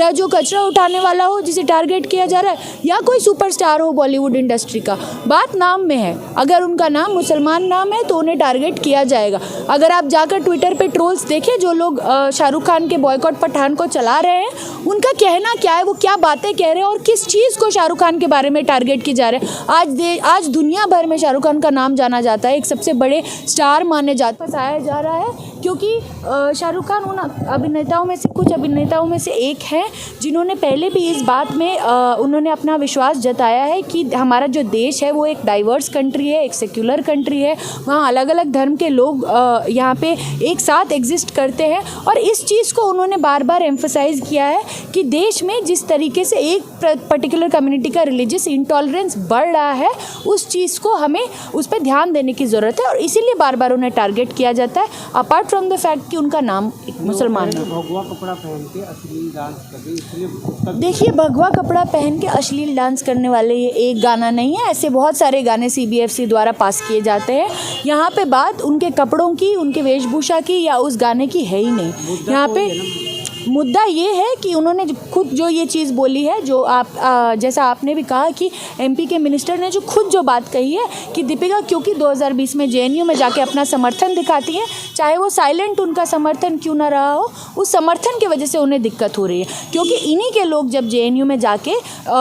या जो कचरा उठाने वाला हो जिसे टारगेट किया जा रहा है, या कोई सुपरस्टार हो बॉलीवुड इंडस्ट्री का। बात नाम में है, अगर उनका नाम मुसलमान नाम है तो उन्हें टारगेट किया जाएगा। अगर आप जाकर ट्विटर पे ट्रोल्स देखें, जो लोग शाहरुख खान के बॉयकॉट पठान को चला रहे हैं, उनका कहना क्या है, वो क्या बातें कह रहे हैं और किस चीज़ को शाहरुख खान के बारे में टारगेट किए जा रहे हैं। आज दुनिया भर में शाहरुख खान का नाम जाना जाता है, एक सबसे बड़े स्टार माने जाते फंसाया जा रहा है, क्योंकि शाहरुख खान उन अभिनेताओं में से कुछ अभिनेताओं में से एक हैं जिन्होंने पहले भी इस बात में उन्होंने अपना विश्वास जताया है कि हमारा जो देश है वो एक डाइवर्स कंट्री है, एक सेक्युलर कंट्री है, वहाँ अलग अलग धर्म के लोग यहाँ पे एक साथ एग्जिस्ट करते हैं। और इस चीज़ को उन्होंने बार बार एम्फसाइज़ किया है कि देश में जिस तरीके से एक पर्टिकुलर कम्युनिटी का रिलीजियस इंटॉलरेंस बढ़ रहा है, उस चीज़ को हमें उस पर ध्यान देने की ज़रूरत है, और इसीलिए बार बार उन्हें टारगेट किया जाता है, अपार्ट फ्रॉम द फैक्ट कि उनका नाम मुसलमान है। भगवा कपड़ा पहन के अश्लील डांस करते, इसलिए देखिए, भगवा कपड़ा पहन के अश्लील डांस करने वाले ये एक गाना नहीं है, ऐसे बहुत सारे गाने CBFC द्वारा पास किए जाते हैं। यहाँ पे बात उनके कपड़ों की, उनके वेशभूषा की या उस गाने की है ही नहीं। यहाँ पे मुद्दा ये है कि उन्होंने खुद जो ये चीज़ बोली है, जो आप जैसा आपने भी कहा कि MP के मिनिस्टर ने जो खुद जो बात कही है कि दीपिका क्योंकि 2020 में JNU में जाके अपना समर्थन दिखाती है, चाहे वो साइलेंट उनका समर्थन क्यों ना रहा हो, उस समर्थन की वजह से उन्हें दिक्कत हो रही है, क्योंकि इन्हीं के लोग जब JNU में जाके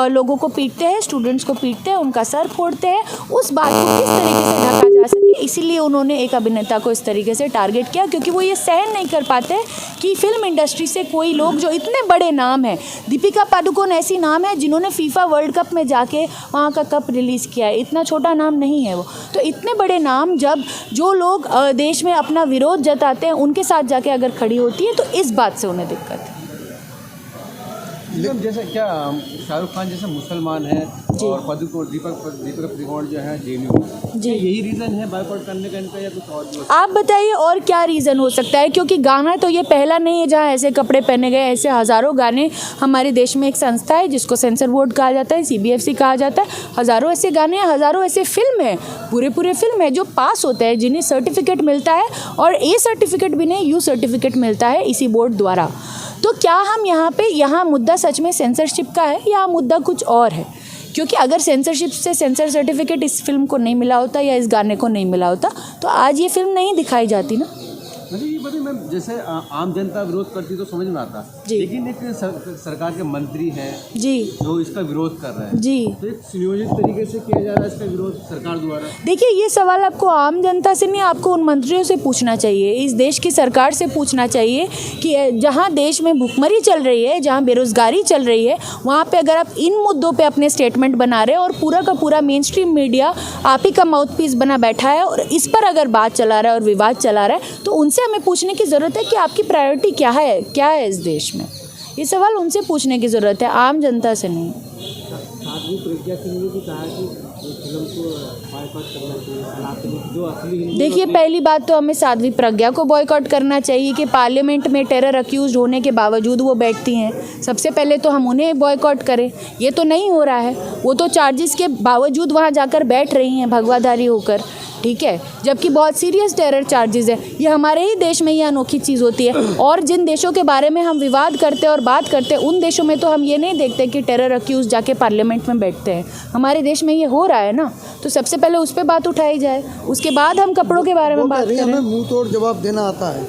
लोगों को पीटते हैं, स्टूडेंट्स को पीटते हैं, उनका सर फोड़ते हैं, उस बात को किस तरीके से ढका जा सके, इसीलिए उन्होंने एक अभिनेता को इस तरीके से टारगेट किया, क्योंकि वो ये सहन नहीं कर पाते कि फिल्म इंडस्ट्री से कोई लोग जो इतने बड़े नाम हैं, दीपिका पादुकोण ऐसी नाम है जिन्होंने FIFA वर्ल्ड कप में जाके वहाँ का कप रिलीज़ किया है, इतना छोटा नाम नहीं है वो। तो इतने बड़े नाम जब जो लोग देश में अपना विरोध जताते हैं, उनके साथ जाके अगर खड़ी होती है तो इस बात से उन्हें दिक्कत है। जैसे क्या शाहरुख खान जैसे मुसलमान है और दीपिका पादुकोण जो है JNU, जी यही रीज़न है बायकॉट करने का इनका, या कुछ और? आप बताइए और क्या रीज़न हो सकता है, क्योंकि गाना तो ये पहला नहीं है जहाँ ऐसे कपड़े पहने गए। ऐसे हज़ारों गाने हमारे देश में एक संस्था है जिसको सेंसर बोर्ड कहा जाता है, CBFC कहा जाता है, हज़ारों ऐसे गाने हैं, हज़ारों ऐसे फिल्म है, पूरे फिल्म है जो पास होते हैं, जिन्हें सर्टिफिकेट मिलता है, और A सर्टिफिकेट भी नहीं, U सर्टिफिकेट मिलता है इसी बोर्ड द्वारा। तो क्या हम यहाँ मुद्दा सच में सेंसरशिप का है या मुद्दा कुछ और है? क्योंकि अगर सेंसरशिप से सेंसर सर्टिफिकेट इस फिल्म को नहीं मिला होता या इस गाने को नहीं मिला होता तो आज ये फिल्म नहीं दिखाई जाती ना। मुझे ये बताइए मैम, जैसे आम जनता विरोध करती तो समझ में आता, लेकिन एक सरकार के मंत्री हैं जी जो इसका विरोध कर रहे हैं जी, तो एक सुनियोजित तरीके से किया जा रहा है इसका विरोध सरकार द्वारा। देखिए, ये सवाल आपको आम जनता से नहीं, आपको उन मंत्रियों से पूछना चाहिए, इस देश की सरकार से पूछना चाहिए कि जहाँ देश में भुखमरी चल रही है, जहाँ बेरोजगारी चल रही है, वहाँ पे अगर आप इन मुद्दों पे अपने स्टेटमेंट बना रहे हैं और पूरा का पूरा मेन स्ट्रीम मीडिया आप ही का माउथपीस बना बैठा है और इस पर अगर बात चला रहा है और विवाद चला रहा है, तो उनसे हमें पूछने की ज़रूरत है कि आपकी प्रायोरिटी क्या है इस देश में। ये सवाल उनसे पूछने की ज़रूरत है, आम जनता से नहीं। साध्वी प्रज्ञा सिंह ने भी कहा कि फिल्म को बॉयकॉट करना चाहिए, जो असली। देखिए, पहली बात तो हमें साध्वी प्रज्ञा को बॉयकॉट करना चाहिए कि पार्लियामेंट में टेरर अक्यूज होने के बावजूद वो बैठती हैं। सबसे पहले तो हम उन्हें बॉयकॉट करें, ये तो नहीं हो रहा है। वो तो चार्जेस के बावजूद वहाँ जाकर बैठ रही हैं भगवाधारी होकर, ठीक है, जबकि बहुत सीरियस टेरर चार्जेस है। ये हमारे ही देश में ये अनोखी चीज़ होती है, और जिन देशों के बारे में हम विवाद करते हैं और बात करते हैं, उन देशों में तो हम ये नहीं देखते कि टेरर अक्यूज जाके पार्लियामेंट में बैठते हैं। हमारे देश में ये हो रहा है ना, तो सबसे पहले उस पर बात उठाई जाए, उसके बाद हम कपड़ों के बारे में बात करें। हमें मुंह तोड़ जवाब देना आता है।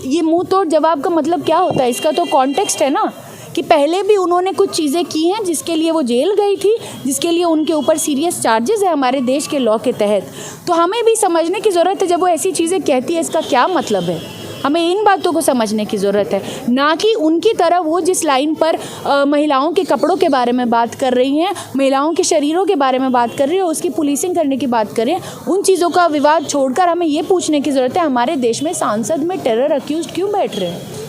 ये मुंह तोड़ जवाब का मतलब क्या होता है? इसका तो कॉन्टेक्स्ट है ना कि पहले भी उन्होंने कुछ चीज़ें की हैं जिसके लिए वो जेल गई थी, जिसके लिए उनके ऊपर सीरियस चार्जेस है हमारे देश के लॉ के तहत। तो हमें भी समझने की ज़रूरत है, जब वो ऐसी चीज़ें कहती है इसका क्या मतलब है। हमें इन बातों को समझने की ज़रूरत है, ना कि उनकी तरह वो जिस लाइन पर महिलाओं के कपड़ों के बारे में बात कर रही हैं, महिलाओं के शरीरों के बारे में बात कर रही है, उसकी पुलिसिंग करने की बात कर रही है, उन चीज़ों का विवाद छोड़कर हमें ये पूछने की ज़रूरत है हमारे देश में सांसद में टेरर अक्यूज क्यों बैठ रहे हैं।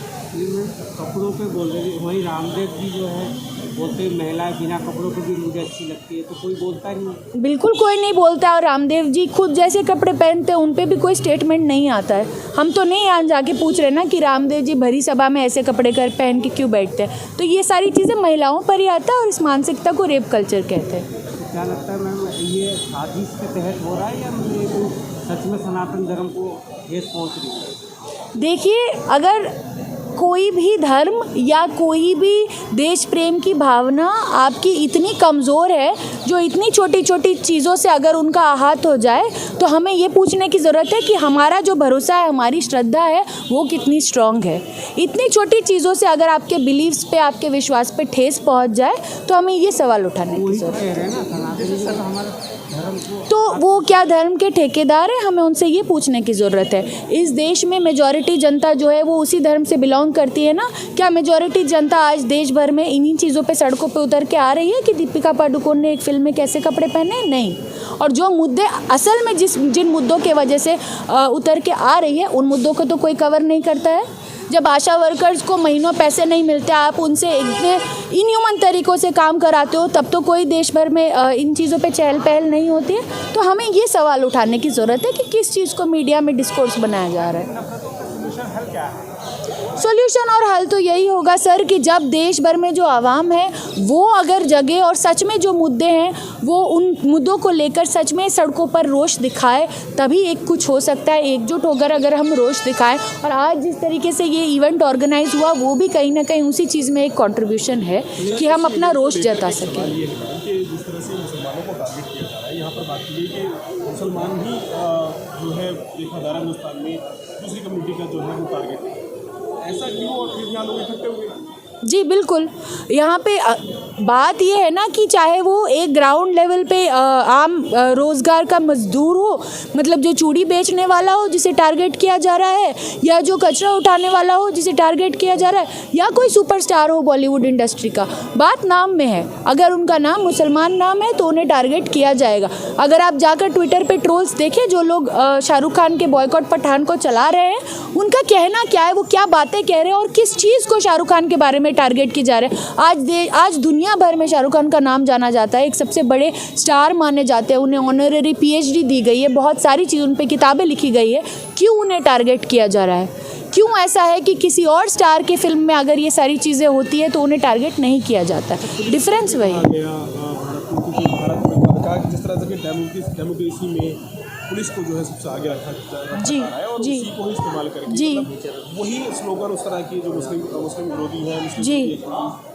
कपड़ों पे बोल रहे थे, वही रामदेव जी जो है बोलते महिलाएं बिना कपड़ों के भी मुझे अच्छी लगती है, तो कोई बोलता नहीं। बिल्कुल कोई नहीं बोलता, और रामदेव जी खुद जैसे कपड़े पहनते हैं उन पे भी कोई स्टेटमेंट नहीं आता है। हम तो नहीं आज जाके पूछ रहे ना कि रामदेव जी भरी सभा में ऐसे कपड़े पहन के क्यों बैठते हैं। तो ये सारी चीज़ें महिलाओं पर ही आता है और इस मानसिकता को रेप कल्चर कहते हैं। क्या लगता है मैम, ये साजिश के तहत हो रहा है या ये सच में सनातन धर्म को ठेस पहुँच रही है? देखिए, अगर कोई भी धर्म या कोई भी देश प्रेम की भावना आपकी इतनी कमज़ोर है, जो इतनी छोटी छोटी चीज़ों से अगर उनका आहत हो जाए तो हमें ये पूछने की ज़रूरत है कि हमारा जो भरोसा है, हमारी श्रद्धा है, वो कितनी स्ट्रॉन्ग है। इतनी छोटी चीज़ों से अगर आपके बिलीव्स पे, आपके विश्वास पे ठेस पहुंच जाए तो हमें ये सवाल उठाने की ज़रूरत है। तो वो क्या धर्म के ठेकेदार हैं, हमें उनसे ये पूछने की ज़रूरत है। इस देश में मेजॉरिटी जनता जो है वो उसी धर्म से बिलोंग करती है ना। क्या मेजॉरिटी जनता आज देश भर में इन्हीं चीज़ों पे सड़कों पे उतर के आ रही है कि दीपिका पादुकोण ने एक फिल्म में कैसे कपड़े पहने? नहीं। और जो मुद्दे असल में जिन मुद्दों के वजह से उतर के आ रही है, उन मुद्दों को तो कोई कवर नहीं करता है। जब आशा वर्कर्स को महीनों पैसे नहीं मिलते, आप उनसे इतने इनह्यूमन तरीक़ों से काम कराते हो, तब तो कोई देश भर में इन चीज़ों पे चहल पहल नहीं होती है। तो हमें ये सवाल उठाने की ज़रूरत है कि किस चीज़ को मीडिया में डिस्कोर्स बनाया जा रहा है। सॉल्यूशन और हल तो यही होगा सर कि जब देश भर में जो आवाम है वो अगर जगे और सच में जो मुद्दे हैं वो उन मुद्दों को लेकर सच में सड़कों पर रोष दिखाए, तभी एक कुछ हो सकता है। एकजुट होकर अगर हम रोष दिखाएं, और आज जिस तरीके से ये इवेंट ऑर्गेनाइज हुआ वो भी कहीं ना कहीं उसी चीज़ में एक कंट्रीब्यूशन है कि हम अपना रोष जता सकें। जिस तरह से मुसलमानों को टारगेट किया जा रहा है, यहाँ पर बात की गई कि मुसलमान ही जो है देखा जा रहा है हिंदुस्तान में दूसरी कम्युनिटी का जो है वो टारगेट है, ऐसा क्यों और फिर यहाँ लोग इकट्ठे हुए? जी बिल्कुल, यहाँ पे बात ये है ना कि चाहे वो एक ग्राउंड लेवल पे आम रोज़गार का मजदूर हो, मतलब जो चूड़ी बेचने वाला हो जिसे टारगेट किया जा रहा है, या जो कचरा उठाने वाला हो जिसे टारगेट किया जा रहा है, या कोई सुपरस्टार हो बॉलीवुड इंडस्ट्री का, बात नाम में है। अगर उनका नाम मुसलमान नाम है तो उन्हें टारगेट किया जाएगा। अगर आप जाकर ट्विटर पे ट्रोल्स देखें, जो लोग शाहरुख खान के बॉयकॉट पठान को चला रहे हैं, उनका कहना क्या है, वो क्या बातें कह रहे हैं और किस चीज़ को शाहरुख खान के बारे में टारगेट किए जा रहे हैं। आज दुनिया भर में शाहरुख खान का नाम जाना जाता है, एक सबसे बड़े स्टार माने जाते हैं, उन्हें ऑनररी PhD दी गई है, बहुत सारी चीज़ उन पे किताबें लिखी गई है। क्यों उन्हें टारगेट किया जा रहा है? क्यों ऐसा है कि किसी और स्टार के फिल्म में अगर ये सारी चीज़ें होती है तो उन्हें टारगेट नहीं किया जाता? डिफरेंस वही है। जिस तरह से डेमोक्रेसी में पुलिस को जो है सबसे आगे रखा जी जा रहा है और उसी को ही इस्तेमाल करके जी वही स्लोगन उस तरह की जो मुस्लिम विरोधी है, जी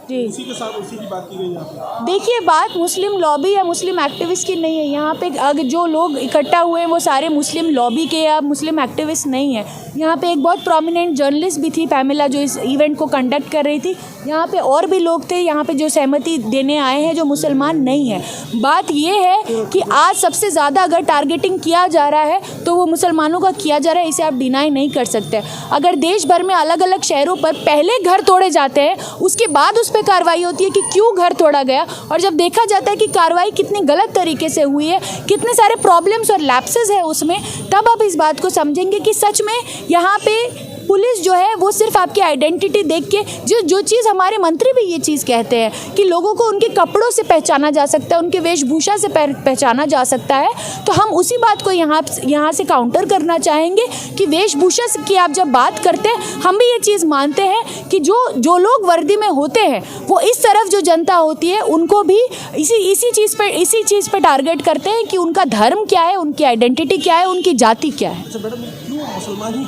जी उसी के साथ उसी की बात की गई यहाँ पे। देखिए, बात मुस्लिम लॉबी या मुस्लिम एक्टिविस्ट की नहीं है। यहाँ पे अगर जो लोग इकट्ठा हुए हैं वो सारे मुस्लिम लॉबी के या मुस्लिम एक्टिविस्ट नहीं है। यहाँ पे एक बहुत प्रोमिनेंट जर्नलिस्ट भी थी, पैमेला, जो इस इवेंट को कंडक्ट कर रही थी। यहाँ पे और भी लोग थे यहाँ पे जो सहमति देने आए हैं, जो मुसलमान नहीं है। बात ये है कि आज सबसे ज़्यादा अगर टारगेटिंग किया जा रहा है तो वो मुसलमानों का किया जा रहा है, इसे आप डिनाई नहीं कर सकते। अगर देश भर में अलग अलग शहरों पर पहले घर तोड़े जाते हैं, उसके बाद उस पे कार्रवाई होती है कि क्यों घर तोड़ा गया, और जब देखा जाता है कि कार्रवाई कितनी गलत तरीके से हुई है, कितने सारे प्रॉब्लम्स और लैप्सेस है उसमें, तब आप इस बात को समझेंगे कि सच में यहाँ पे पुलिस जो है वो सिर्फ आपकी आइडेंटिटी देख के, जो चीज़ हमारे मंत्री भी ये चीज़ कहते हैं कि लोगों को उनके कपड़ों से पहचाना जा सकता है, उनके वेशभूषा से पहचाना जा सकता है, तो हम उसी बात को यहाँ से काउंटर करना चाहेंगे कि वेशभूषा की आप जब बात करते हैं, हम भी ये चीज़ मानते हैं कि जो लोग वर्दी में होते हैं वो इस तरफ जो जनता होती है उनको भी इसी चीज़ पर टारगेट करते हैं कि उनका धर्म क्या है, उनकी आइडेंटिटी क्या है, उनकी जाति क्या है। अच्छा मैडम, क्यों मुसलमान ही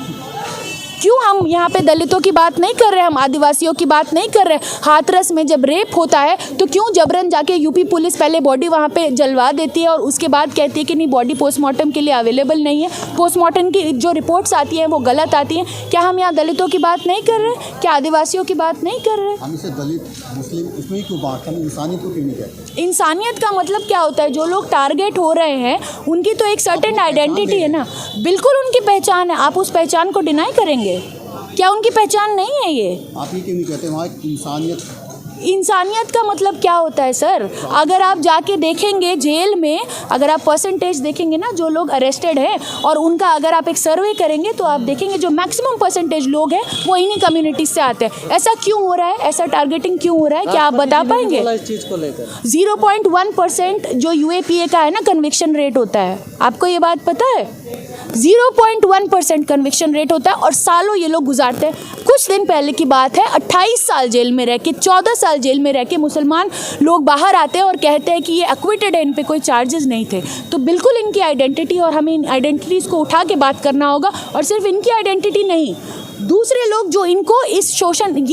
क्यों हम यहाँ पे दलितों की बात नहीं कर रहे, हम आदिवासियों की बात नहीं कर रहे? हाथरस में जब रेप होता है तो क्यों जबरन जाके यूपी पुलिस पहले बॉडी वहाँ पे जलवा देती है और उसके बाद कहती है कि नहीं, बॉडी पोस्टमार्टम के लिए अवेलेबल नहीं है, पोस्टमार्टम की जो रिपोर्ट्स आती हैं वो गलत आती हैं? क्या हम यहाँ दलितों की बात नहीं कर रहे? क्या आदिवासियों की बात नहीं कर रहे? हम इसे दलित मुस्लिम इसमें ही क्यों बात, हम इंसानियत को क्यों नहीं कहते? इंसानियत का मतलब क्या होता है? जो लोग टारगेट हो रहे हैं उनकी तो एक सर्टेन आइडेंटिटी है ना, बिल्कुल उनकी पहचान है। आप उस पहचान को डिनाई करेंगे? क्या उनकी पहचान नहीं है ये? आप ही क्यों नहीं कहते वहाँ इंसानियत का मतलब क्या होता है सर? अगर आप जाके देखेंगे जेल में, अगर आप परसेंटेज देखेंगे ना जो लोग अरेस्टेड हैं, और उनका अगर आप एक सर्वे करेंगे तो आप देखेंगे जो मैक्सिमम परसेंटेज लोग हैं वो इन्हीं कम्युनिटीज से आते हैं। ऐसा क्यों हो रहा है? ऐसा टारगेटिंग क्यों हो रहा है? क्या आप बता पाएंगे? इस चीज़ को लेकर 0.1% जो UAPA का है ना कन्विक्शन रेट होता है, आपको ये बात पता है? 0.1% कन्विक्शन रेट होता है और सालों ये लोग गुजारते हैं। कुछ दिन पहले की बात है, 28 साल जेल में रह के, 14 साल जेल में रह के मुसलमान लोग बाहर आते हैं और कहते हैं कि ये एक्विटेड है, इन पे कोई चार्जेस नहीं थे। तो बिल्कुल इनकी आइडेंटिटी, और हमें इन आइडेंटिटीज़ को उठा के बात करना होगा, और सिर्फ इनकी आइडेंटिटी नहीं, दूसरे लोग जो इनको ये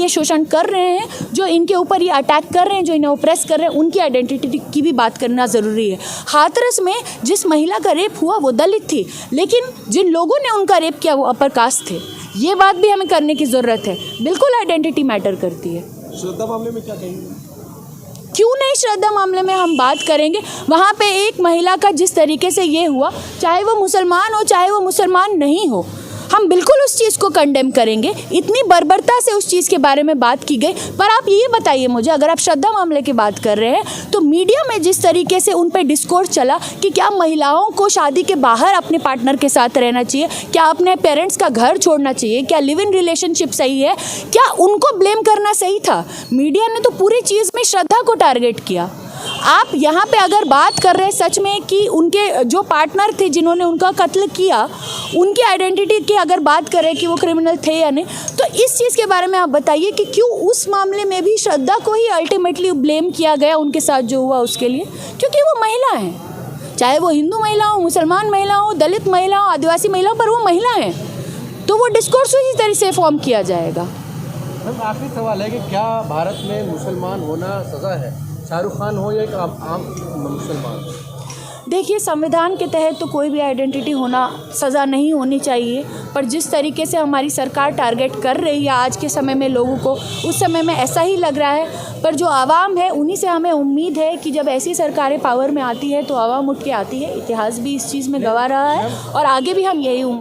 शोषण कर रहे हैं, जो इनके ऊपर ये अटैक कर रहे हैं, जो इन्हें ऑप्रेस कर रहे हैं, उनकी आइडेंटिटी की भी बात करना ज़रूरी है। हाथरस में जिस महिला का रेप हुआ वो दलित थी, लेकिन जिन लोगों ने उनका रेप किया वो अपर कास्ट थे। ये बात भी हमें करने की ज़रूरत है। बिल्कुल आइडेंटिटी मैटर करती है। श्रद्धा मामले में क्या कहेंगे? क्यों नहीं, श्रद्धा मामले में हम बात करेंगे। वहाँ पे एक महिला का जिस तरीके से ये हुआ, चाहे वो मुसलमान हो चाहे वो मुसलमान नहीं हो, हम बिल्कुल उस चीज़ को कंडेम करेंगे। इतनी बर्बरता से उस चीज़ के बारे में बात की गई। पर आप ये बताइए मुझे, अगर आप श्रद्धा मामले की बात कर रहे हैं तो मीडिया में जिस तरीके से उन पर डिस्कोर्स चला कि क्या महिलाओं को शादी के बाहर अपने पार्टनर के साथ रहना चाहिए, क्या अपने पेरेंट्स का घर छोड़ना चाहिए, क्या लिव इन रिलेशनशिप सही है, क्या उनको ब्लेम करना सही था? मीडिया ने तो पूरी चीज़ में श्रद्धा को टारगेट किया। आप यहाँ पे अगर बात कर रहे हैं सच में कि उनके जो पार्टनर थे जिन्होंने उनका कत्ल किया, उनकी आइडेंटिटी की अगर बात करें कि वो क्रिमिनल थे या नहीं, तो इस चीज़ के बारे में आप बताइए कि क्यों उस मामले में भी श्रद्धा को ही अल्टीमेटली ब्लेम किया गया उनके साथ जो हुआ उसके लिए? क्योंकि वो महिला हैं, चाहे वो हिंदू महिला हो, मुसलमान महिला हो, दलित महिला हो, आदिवासी महिला हो, पर वो महिला हैं, तो वो डिस्कोर्स उसी तरह से फॉर्म किया जाएगा। मैम आखिरी सवाल है कि क्या भारत में मुसलमान होना सज़ा है, शाहरुख खान हो या एक आम मुसलमान? देखिए, संविधान के तहत तो कोई भी आइडेंटिटी होना सज़ा नहीं होनी चाहिए, पर जिस तरीके से हमारी सरकार टारगेट कर रही है आज के समय में लोगों को, उस समय में ऐसा ही लग रहा है। पर जो आवाम है उन्हीं से हमें उम्मीद है कि जब ऐसी सरकारें पावर में आती है तो आवाम उठ के आती है। इतिहास भी इस चीज़ में गवाह रहा है और आगे भी हम यही